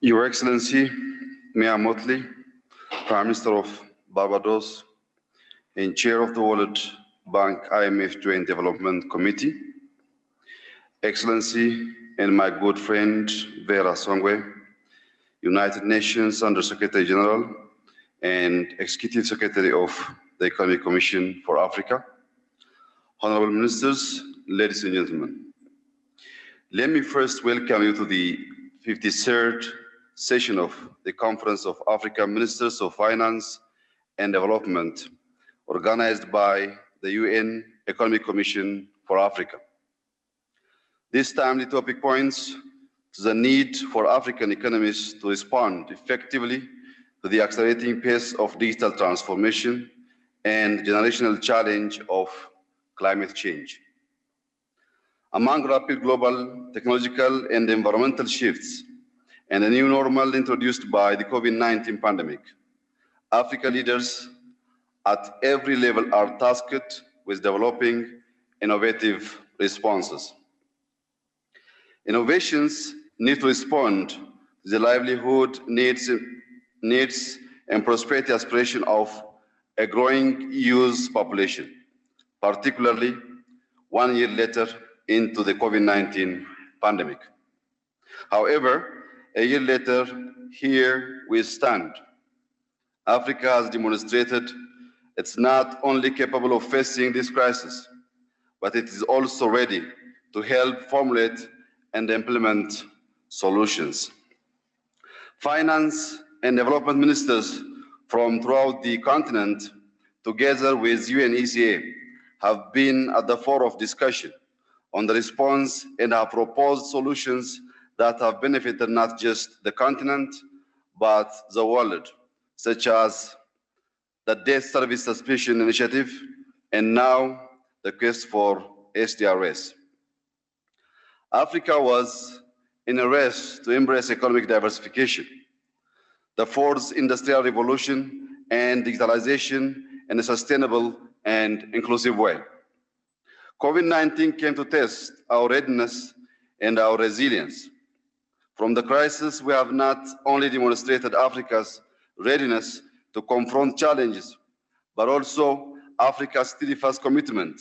Your Excellency, Mia Motley, Prime Minister of Barbados and Chair of the World Bank IMF Joint Development Committee, Excellency and my good friend Vera Songwe, United Nations Under-Secretary General and Executive Secretary of the Economic Commission for Africa, Honorable Ministers, ladies and gentlemen. Let me first welcome you to the 53rd session of the Conference of African Ministers of Finance and Development, organized by the UN Economic Commission for Africa. This timely topic points to the need for African economies to respond effectively to the accelerating pace of digital transformation and generational challenge of climate change. Among rapid global technological and environmental shifts and the new normal introduced by the COVID-19 pandemic, African leaders at every level are tasked with developing innovative responses. Innovations need to respond to the livelihood needs and prosperity aspiration of a growing youth population, particularly 1 year later into the COVID-19 pandemic. However, a year later, here we stand. Africa has demonstrated it's not only capable of facing this crisis, but it is also ready to help formulate and implement solutions. Finance and development ministers from throughout the continent, together with UNECA, have been at the fore of discussion on the response and have proposed solutions that have benefited not just the continent, but the world, such as the Debt Service Suspicion Initiative, and now the quest for SDRS. Africa was in a race to embrace economic diversification, the fourth industrial revolution, and digitalization in a sustainable and inclusive way. COVID-19 came to test our readiness and our resilience. From the crisis, we have not only demonstrated Africa's readiness to confront challenges, but also Africa's steadfast commitment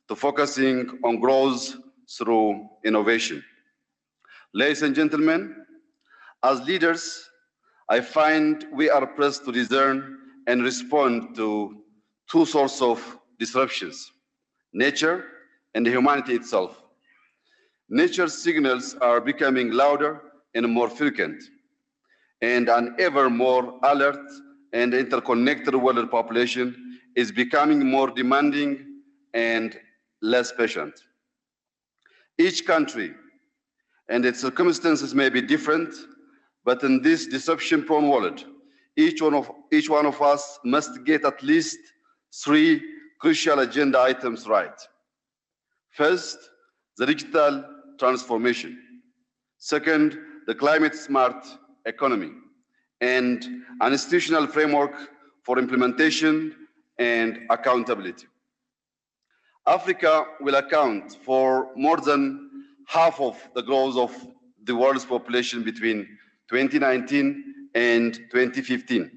to focusing on growth through innovation. Ladies and gentlemen, as leaders, I find we are pressed to discern and respond to two sources of disruptions: nature and humanity itself. Nature's signals are becoming louder and more frequent, and an ever more alert and interconnected world population is becoming more demanding and less patient. Each country and its circumstances may be different, but in this disruption-prone world, each one of us must get at least 3 crucial agenda items right. First, the digital transformation. Second, the climate-smart economy, and an institutional framework for implementation and accountability. Africa will account for more than half of the growth of the world's population between 2019 and 2015.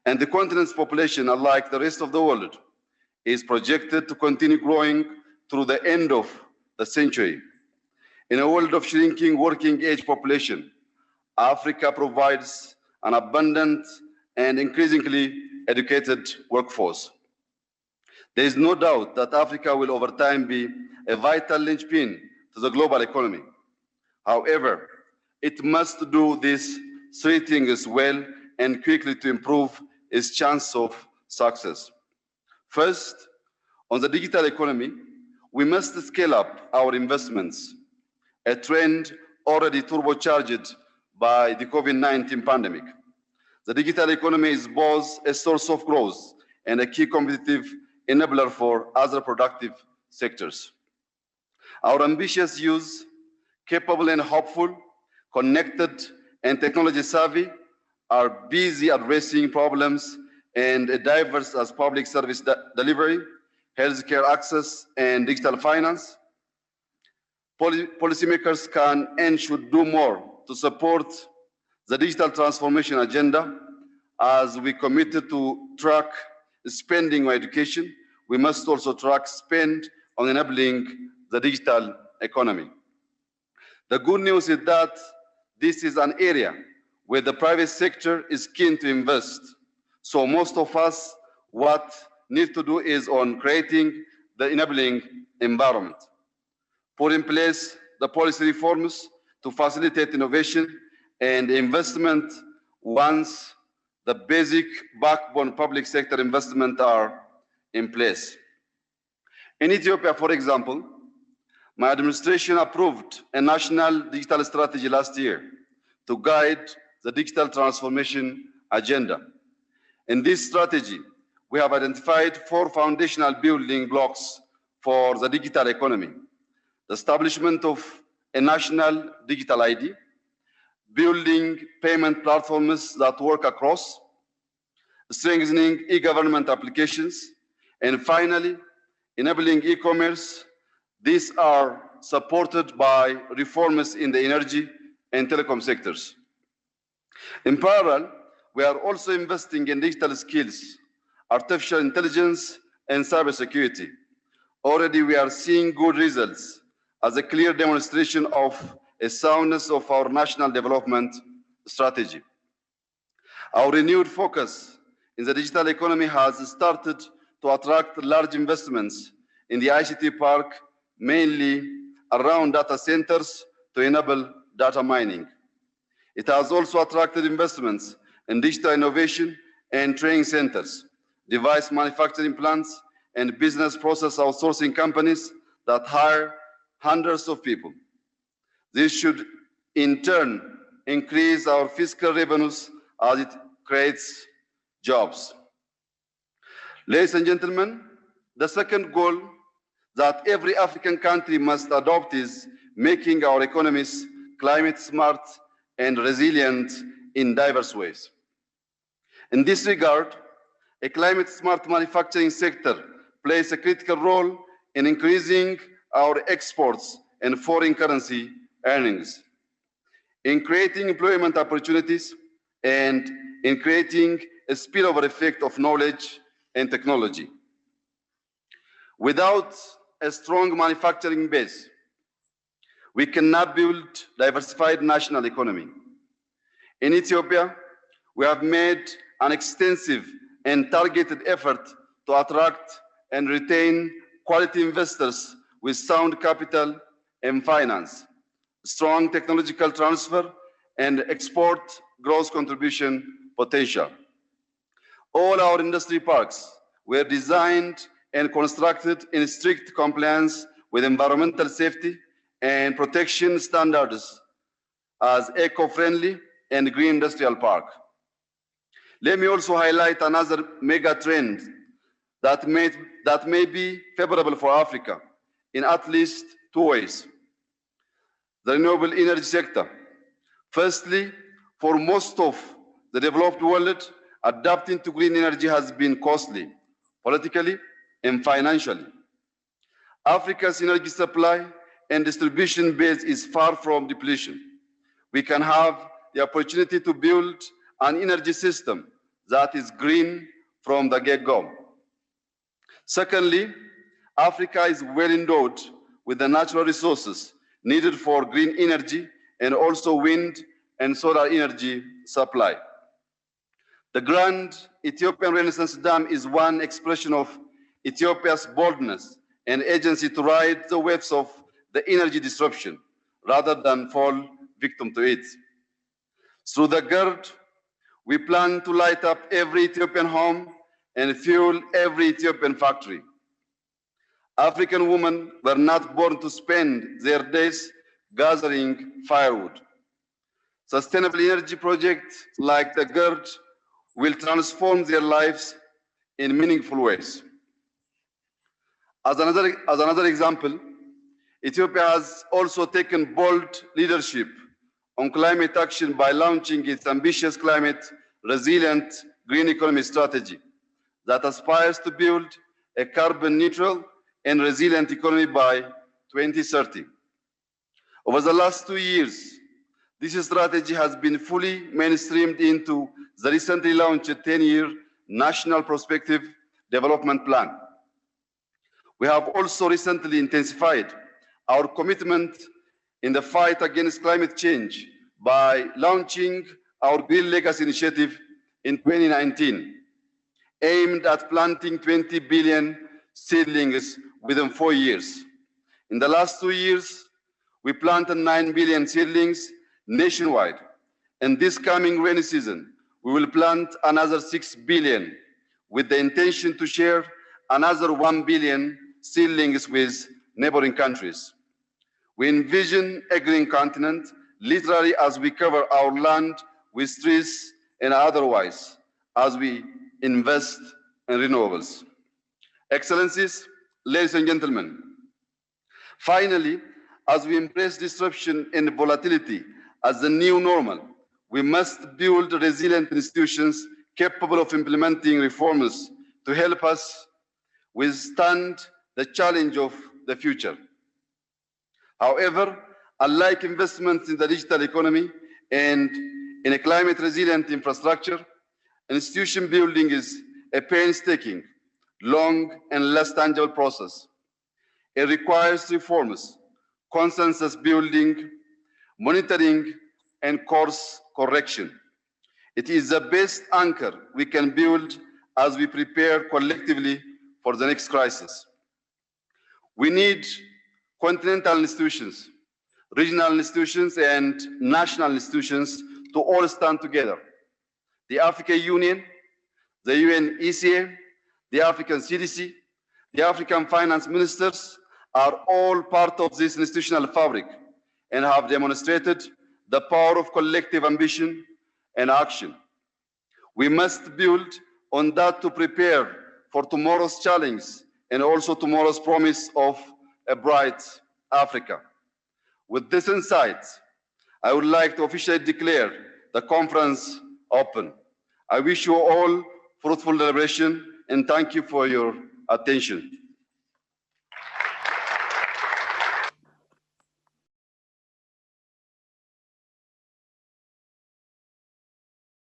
And the continent's population, unlike the rest of the world, is projected to continue growing through the end of the century. In a world of shrinking working age population, Africa provides an abundant and increasingly educated workforce. There is no doubt that Africa will over time be a vital linchpin to the global economy. However, it must do these 3 things well and quickly to improve its chance of success. First, on the digital economy, we must scale up our investments, a trend already turbocharged by the COVID-19 pandemic. The digital economy is both a source of growth and a key competitive enabler for other productive sectors. Our ambitious youth, capable and hopeful, connected and technology savvy, are busy addressing problems and diverse as public service delivery, healthcare access, and digital finance. Policymakers can and should do more to support the digital transformation agenda. As we committed to track spending on education, we must also track spend on enabling the digital economy. The good news is that this is an area where the private sector is keen to invest. So most of us, what need to do is on creating the enabling environment. Put in place the policy reforms to facilitate innovation and investment once the basic backbone public sector investment are in place. In Ethiopia, for example, my administration approved a national digital strategy last year to guide the digital transformation agenda. In this strategy, we have identified 4 foundational building blocks for the digital economy: the establishment of a national digital ID, building payment platforms that work across, strengthening e-government applications, and finally, enabling e-commerce. These are supported by reforms in the energy and telecom sectors. In parallel, we are also investing in digital skills, artificial intelligence, and cybersecurity. Already we are seeing good results as a clear demonstration of a soundness of our national development strategy. Our renewed focus in the digital economy has started to attract large investments in the ICT park, mainly around data centers to enable data mining. It has also attracted investments in digital innovation and training centers, device manufacturing plants, and business process outsourcing companies that hire hundreds of people. This should, in turn, increase our fiscal revenues as it creates jobs. Ladies and gentlemen, the second goal that every African country must adopt is making our economies climate smart and resilient in diverse ways. In this regard, a climate smart manufacturing sector plays a critical role in increasing our exports and foreign currency earnings, in creating employment opportunities, and in creating a spillover effect of knowledge and technology. Without a strong manufacturing base, we cannot build diversified national economy. In Ethiopia, we have made an extensive and targeted effort to attract and retain quality investors with sound capital and finance, strong technological transfer, and export growth contribution potential. All our industry parks were designed and constructed in strict compliance with environmental safety and protection standards as eco-friendly and green industrial park. Let me also highlight another mega trend that may be favorable for Africa in at least 2 ways. The renewable energy sector. Firstly, for most of the developed world, adapting to green energy has been costly, politically and financially. Africa's energy supply and distribution base is far from depletion. We can have the opportunity to build an energy system that is green from the get-go. Secondly, Africa is well endowed with the natural resources needed for green energy and also wind and solar energy supply. The Grand Ethiopian Renaissance Dam is one expression of Ethiopia's boldness and agency to ride the waves of the energy disruption rather than fall victim to it. Through the GERD, we plan to light up every Ethiopian home and fuel every Ethiopian factory. African women were not born to spend their days gathering firewood. Sustainable energy projects like the GERD will transform their lives in meaningful ways. As another example, Ethiopia has also taken bold leadership on climate action by launching its ambitious climate resilient green economy strategy that aspires to build a carbon neutral and resilient economy by 2030. Over the last 2 years, This strategy has been fully mainstreamed into the recently launched 10-year National Prospective Development Plan. We have also recently intensified our commitment in the fight against climate change by launching our Green Legacy Initiative in 2019, aimed at planting 20 billion seedlings within 4 years. In the last 2 years, we planted 9 billion seedlings nationwide. In this coming rainy season, we will plant another 6 billion with the intention to share another 1 billion seedlings with neighboring countries. We envision a green continent literally as we cover our land with trees and otherwise as we invest in renewables. Excellencies, ladies and gentlemen, finally, as we embrace disruption and volatility as the new normal, we must build resilient institutions capable of implementing reforms to help us withstand the challenge of the future. However, unlike investments in the digital economy and in a climate-resilient infrastructure, institution building is a painstaking, long, and less tangible process. It requires reforms, consensus building, monitoring, and course correction. It is the best anchor we can build as we prepare collectively for the next crisis. We need continental institutions, regional institutions, and national institutions to all stand together. The African Union, the UN ECA, the African CDC, the African finance ministers are all part of this institutional fabric and have demonstrated the power of collective ambition and action. We must build on that to prepare for tomorrow's challenge and also tomorrow's promise of a bright Africa. With this insight, I would like to officially declare the conference open. I wish you all fruitful deliberation and thank you for your attention.